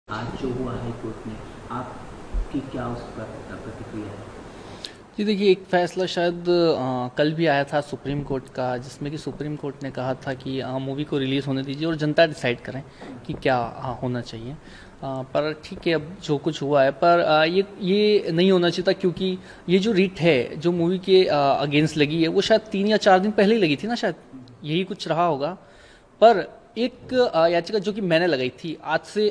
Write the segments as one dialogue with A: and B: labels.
A: आज जो हुआ हाई कोर्ट में, आपकी क्या उस पर प्रतिक्रिया है?
B: जी देखिए, एक फैसला शायद कल भी आया था सुप्रीम कोर्ट का, जिसमें कि सुप्रीम कोर्ट ने कहा था कि मूवी को रिलीज़ होने दीजिए और जनता डिसाइड करें कि क्या होना चाहिए। पर ठीक है, अब जो कुछ हुआ है, पर ये नहीं होना चाहिए था, क्योंकि ये जो रिट है जो मूवी के अगेंस्ट लगी है, वो शायद 3 या 4 दिन पहले ही लगी थी ना, शायद यही कुछ रहा होगा। पर एक याचिका जो कि मैंने लगाई थी आज से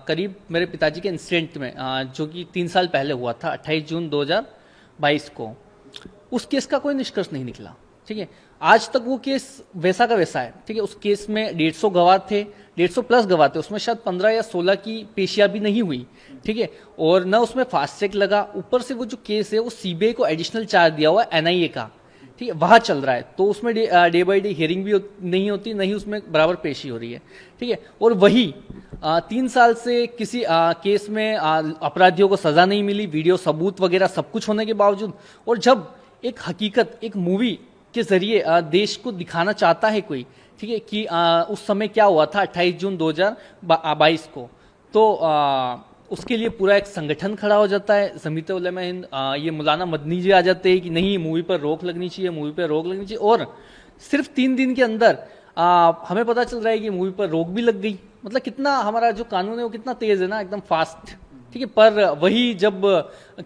B: करीब मेरे पिताजी के इंसिडेंट में, जो कि 3 साल पहले हुआ था, 28 जून 2022 को, उस केस का कोई निष्कर्ष नहीं निकला। ठीक है, आज तक वो केस वैसा का वैसा है। ठीक है, उस केस में 150 गवाह थे, 150 प्लस गवाह थे, उसमें शायद 15 या 16 की पेशियां भी नहीं हुई। ठीक है, और न उसमें फास्ट चेक लगा, ऊपर से वो जो केस है वो सीबीआई को एडिशनल चार्ज दिया हुआ है, एनआईए का। ठीक है, वहां चल रहा है, तो उसमें डे बाई डे हियरिंग भी नहीं होती, नहीं उसमें बराबर पेशी हो रही है। ठीक है, और वही 3 साल से किसी केस में अपराधियों को सजा नहीं मिली, वीडियो सबूत वगैरह सब कुछ होने के बावजूद। और जब एक हकीकत एक मूवी के जरिए देश को दिखाना चाहता है कोई, ठीक है, कि उस समय क्या हुआ था 28 जून 2022 को, तो उसके लिए पूरा एक संगठन खड़ा हो जाता है, जमीयत उलमा हिंद, ये मौलाना मदनी जी आ जाते हैं कि नहीं, मूवी पर रोक लगनी चाहिए, मूवी पर रोक लगनी चाहिए। और सिर्फ 3 दिन के अंदर हमें पता चल रहा है कि मूवी पर रोक भी लग गई। मतलब कितना हमारा जो कानून है वो कितना तेज है ना, एकदम फास्ट। ठीक है, पर वही जब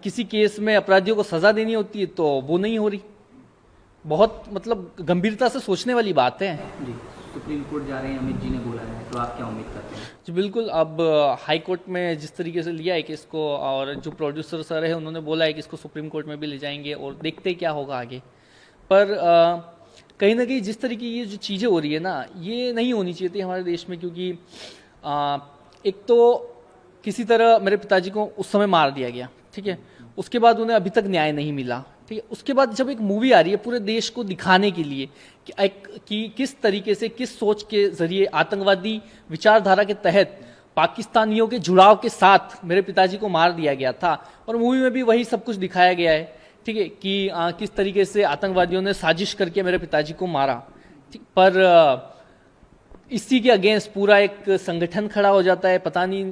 B: किसी केस में अपराधियों को सजा देनी होती है तो वो नहीं हो रही। बहुत मतलब गंभीरता से सोचने वाली बात है।
A: जी, सुप्रीम कोर्ट जा रहे हैं, अमित जी ने बोला है, तो आप क्या उम्मीद करते हैं?
B: जी बिल्कुल, अब हाई कोर्ट में जिस तरीके से लिया है कि इसको, और जो प्रोड्यूसर सर है उन्होंने बोला है कि इसको सुप्रीम कोर्ट में भी ले जाएंगे और देखते हैं क्या होगा आगे। पर कहीं ना कहीं जिस तरीके की ये जो चीज़ें हो रही है ना, ये नहीं होनी चाहिए थी हमारे देश में, क्योंकि अ, एक तो किसी तरह मेरे पिताजी को उस समय मार दिया गया। ठीक है, उसके बाद उन्हें अभी तक न्याय नहीं मिला। ठीक है, उसके बाद जब एक मूवी आ रही है पूरे देश को दिखाने के लिए कि किस तरीके से, किस सोच के जरिए आतंकवादी विचारधारा के तहत पाकिस्तानियों के जुड़ाव के साथ मेरे पिताजी को मार दिया गया था, और मूवी में भी वही सब कुछ दिखाया गया है। ठीक है, कि किस तरीके से आतंकवादियों ने साजिश करके मेरे पिताजी को मारा। ठीक, पर इसी के अगेंस्ट पूरा एक संगठन खड़ा हो जाता है। पता नहीं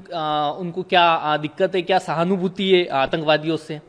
B: उनको क्या दिक्कत है, क्या सहानुभूति है आतंकवादियों से।